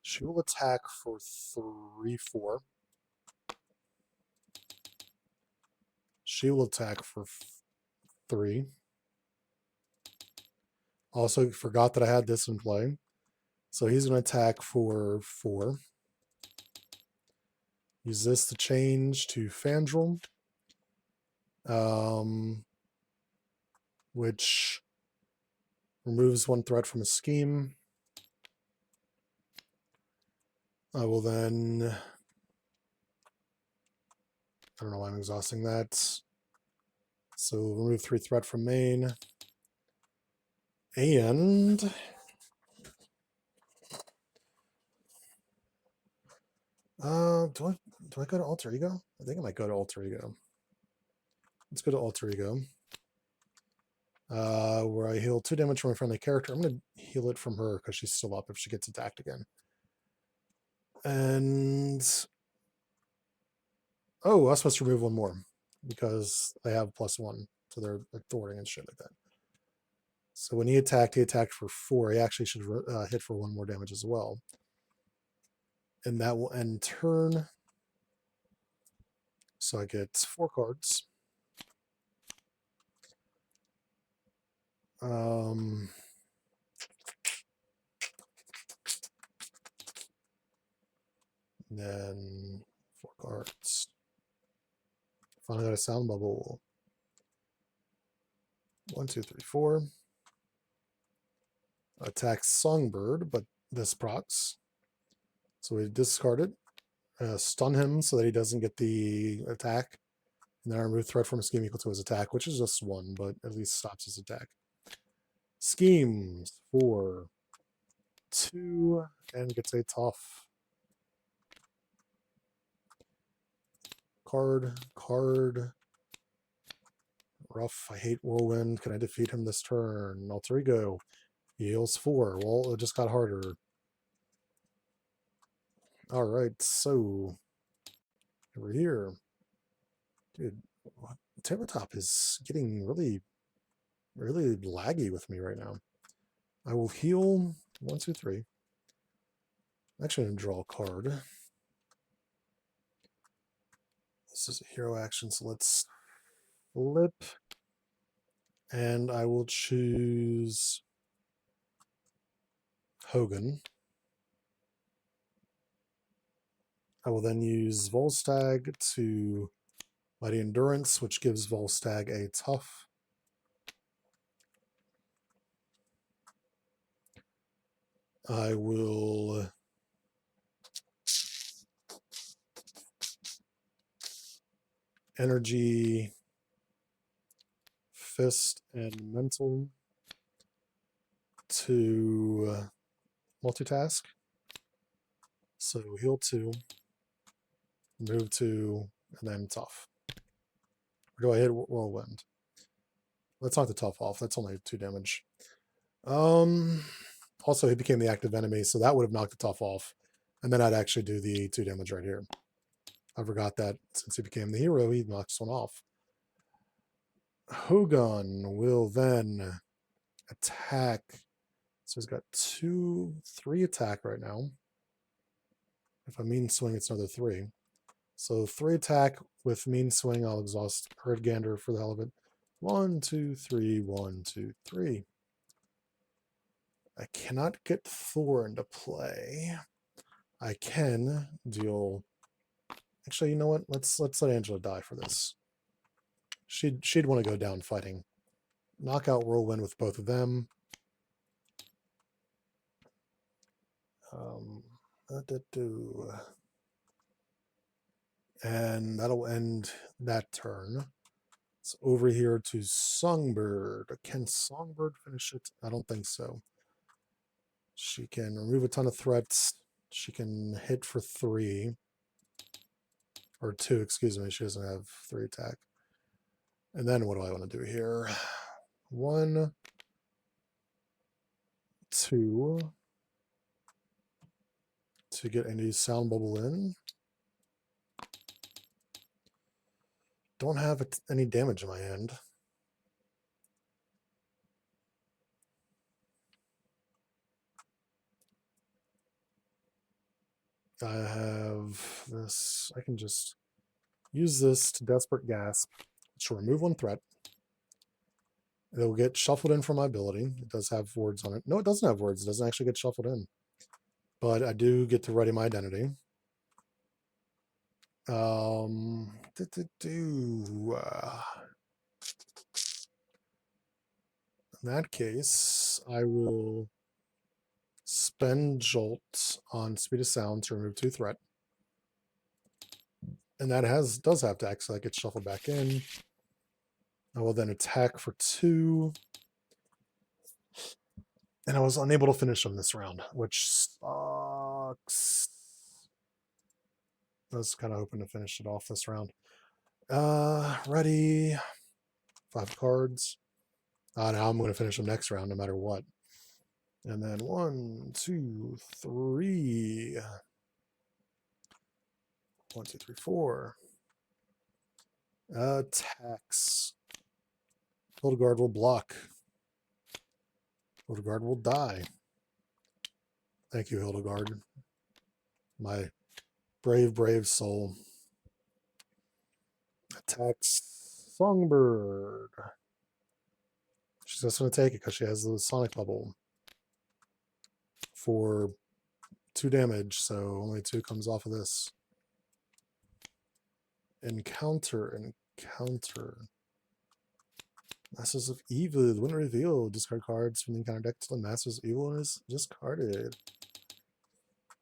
She will attack for 3, 4. She will attack for 3. Also forgot that I had this in play. So he's going to attack for 4. Use this to change to Fandral. Which removes 1 threat from a scheme. I will then... I don't know why I'm exhausting that. So remove 3 threat from main. And... do I go to Alter Ego? I think I might go to Alter Ego. Let's go to Alter Ego. Where I heal 2 damage from a friendly character. I'm going to heal it from her because she's still up if she gets attacked again. And... oh, I was supposed to remove 1 more because they have +1 to their thwarting and shit like that. So when he attacked for 4. He actually should hit for 1 more damage as well. And that will end turn. So I get 4 cards. Then 4 cards. Finally got a sound bubble. 1, 2, 3, 4. Attacks Songbird, but this procs. So we discard it. Stun him so that he doesn't get the attack. And then I remove threat from a scheme equal to his attack, which is just 1, but at least stops his attack. Schemes for 2 and gets a tough. Card. Rough. I hate Whirlwind. Can I defeat him this turn? Alter Ego. He heals 4. Well, it just got harder. Alright, so over here. Dude, Tabletop is getting really laggy with me right now. I will heal 1, 2, 3. Actually, I'm going to draw a card. This is a hero action, so let's flip. And I will choose Hogan. I will then use Volstagg to Mighty Endurance, which gives Volstagg a tough. I will Energy, Fist, and Mental to multitask. So heal 2, move 2, and then tough. Or do I hit Whirlwind? Let's knock the tough off. That's only 2 damage. Also, he became the active enemy, so that would have knocked the tough off. And then I'd actually do the 2 damage right here. I forgot that since he became the hero, he knocks one off. Hogan will then attack. So he's got 3 attack right now. If I mean swing, it's another 3. So 3 attack with mean swing. I'll exhaust Herdgander for the hell of it. 1, 2, 3, 1, 2, 3. I cannot get Thor into play. I can deal. Actually, you know what? Let's let Angela die for this. She'd want to go down fighting. Knock out Whirlwind with both of them. And that'll end that turn. It's over here to Songbird. Can Songbird finish it? I don't think so. She can remove a ton of threats. She can hit for 3. Or 2, excuse me. She doesn't have 3 attack. And then what do I want to do here? 1, 2. To get a new sound bubble in. Don't have any damage in my hand. I have this. I can just use this to Desperate Gasp, which will remove 1 threat. It'll get shuffled in from my ability. It does have words on it. No, it doesn't have words. It doesn't actually get shuffled in. But I do get to ready my identity. In that case, I will spend Jolt on Speed of Sound to remove 2 threat. And that does have to act, so that gets shuffled back in. I will then attack for 2. And I was unable to finish him this round, which sucks. I was kind of hoping to finish it off this round. Ready. 5 cards. Now I'm going to finish him next round no matter what. And then 1, 2, 3. 1, 2, 3, 4. Attacks. Hildegard will block. Hildegard will die. Thank you, Hildegard. My brave, brave soul. Attacks Songbird. She's just going to take it because she has the Sonic Bubble for 2 damage, so only 2 comes off of this. Encounter. Masters of Evil. When revealed, discard cards from the encounter deck till the Masters of Evil is discarded.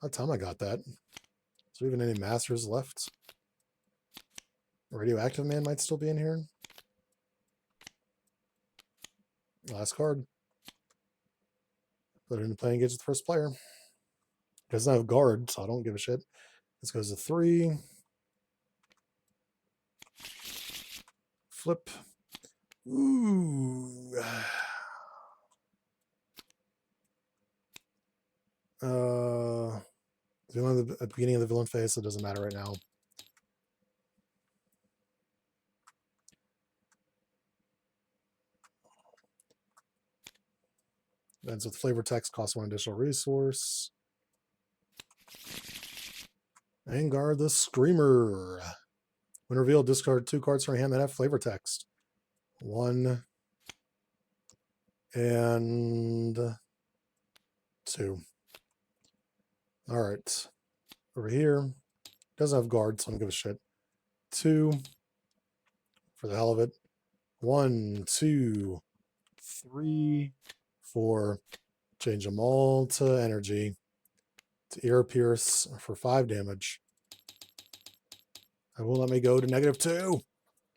By the time I got that. Is there even any Masters left? Radioactive Man might still be in here. Last card. Put it into play, engage with the first player. Doesn't have guard, so I don't give a shit. This goes to 3. Flip. Ooh. Villain at the beginning of the villain phase, so it doesn't matter right now. Ends with flavor text, costs 1 additional resource. Vanguard the Screamer. When revealed, discard 2 cards from your hand that have flavor text. 1 and 2. All right. Over here. Doesn't have guard, so I don't give a shit. 2. For the hell of it. 1, 2, 3, 4. Change them all to energy. To Ear Pierce for 5 damage. I will let me go to -2.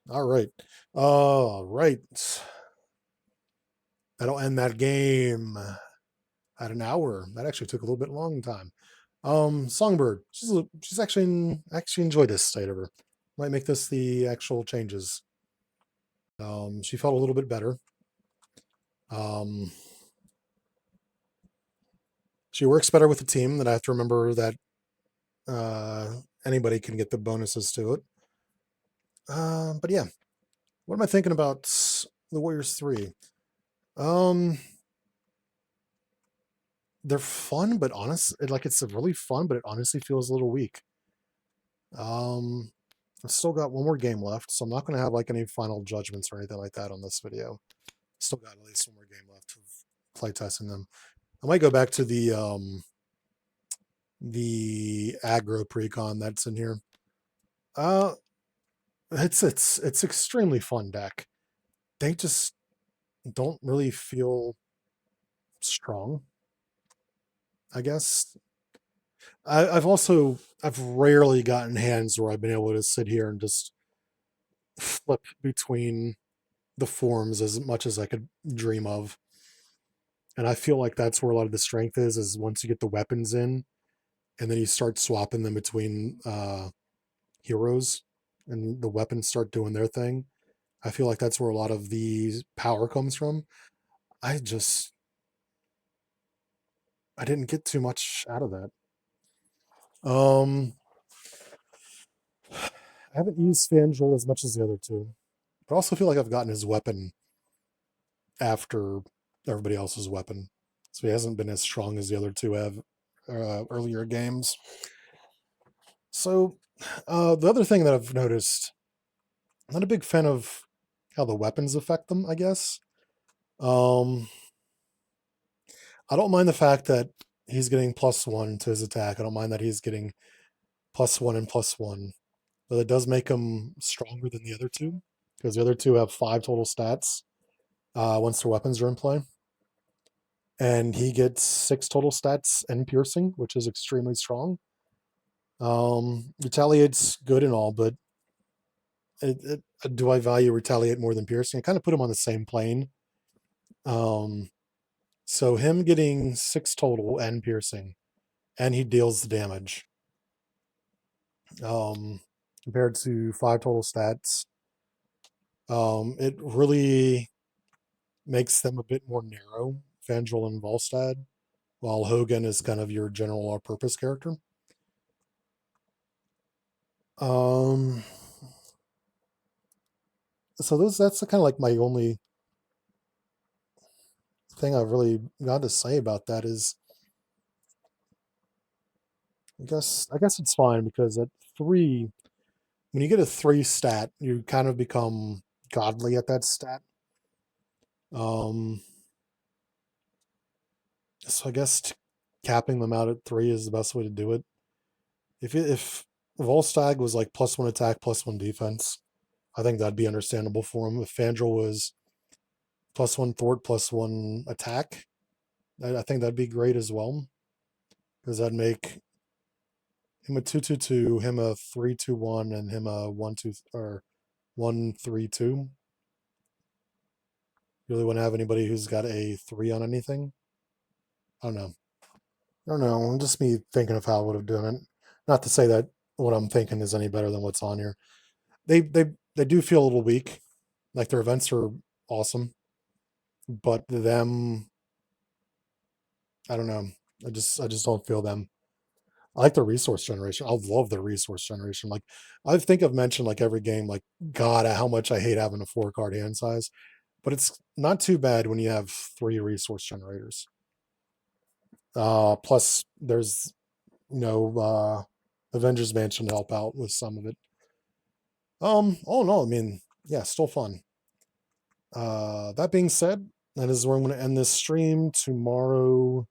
All right. All right. That'll end that game at an hour. That actually took a little bit long time. Songbird. She's actually enjoyed this state of her. Might make this the actual changes. She felt a little bit better. She works better with the team. That I have to remember that anybody can get the bonuses to it. But yeah, what am I thinking about the Warriors 3? They're fun, but it's really fun, but it honestly feels a little weak. I've still got one more game left, so I'm not going to have like any final judgments or anything like that on this video. Still got at least one more game left of playtesting them. I might go back to the aggro precon that's in here. It's extremely fun deck. They just don't really feel strong, I guess. I've rarely gotten hands where I've been able to sit here and just flip between the forms as much as I could dream of. And I feel like that's where a lot of the strength is once you get the weapons in and then you start swapping them between heroes and the weapons start doing their thing. I feel like that's where a lot of the power comes from. I didn't get too much out of that. I haven't used Fangel as much as the other two, but I also feel like I've gotten his weapon after everybody else's weapon, so he hasn't been as strong as the other two have earlier games. So the other thing that I've noticed, I'm not a big fan of how the weapons affect them, I guess. I don't mind the fact that he's getting +1 to his attack. I don't mind that he's getting +1 and +1. But it does make him stronger than the other two, because the other two have 5 total stats once their weapons are in play. And he gets 6 total stats and piercing, which is extremely strong. Retaliate's good and all, but do I value Retaliate more than piercing? I kind of put him on the same plane. So him getting 6 total and piercing, and he deals the damage. Compared to 5 total stats, it really makes them a bit more narrow, Fandral and Volstad, while Hogan is kind of your general all-purpose character. So that's kind of like my only thing I've really got to say about that is, I guess it's fine because at 3, when you get a 3 stat, you kind of become godly at that stat. So I guess capping them out at 3 is the best way to do it. If Volstagg was like +1 attack, +1 defense, I think that'd be understandable for him. If Fandral was +1 thwart, +1 attack, I think that'd be great as well, because that'd make him a 2-2-2, him a 3-2-1, and him a 1-2 or 1-3-2. You really want to have anybody who's got a 3 on anything? I don't know. I don't know. Just me thinking of how I would have done it. Not to say that what I'm thinking is any better than what's on here. They do feel a little weak. Like their events are awesome, but them, I don't know. I just don't feel them. I like the resource generation. I love the resource generation. Like I think I've mentioned like every game, like God, how much I hate having a 4 card hand size. But it's not too bad when you have 3 resource generators. Plus there's Avengers Mansion to help out with some of it. Oh no, I mean, yeah, still fun. That being said, that is where I'm gonna end this stream tomorrow.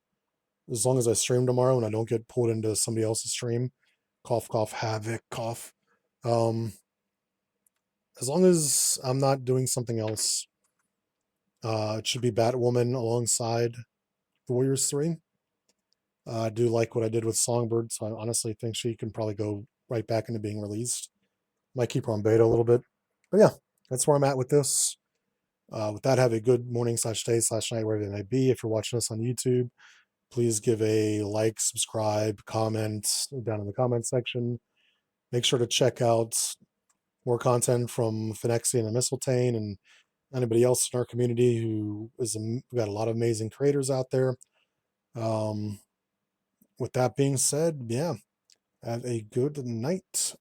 As long as I stream tomorrow and I don't get pulled into somebody else's stream. Cough, cough, havoc, cough. Um, as long as I'm not doing something else, it should be Batwoman alongside the Warriors 3. I do like what I did with Songbird, so I honestly think she can probably go right back into being released. Might keep her on beta a little bit. But yeah, that's where I'm at with this. With that, have a good morning /day /night, wherever it may be. If you're watching us on YouTube, please give a like, subscribe, comment down in the comment section. Make sure to check out more content from Phenexian and Mysteltainn and anybody else in our community who is we've got a lot of amazing creators out there. With that being said, yeah, have a good night.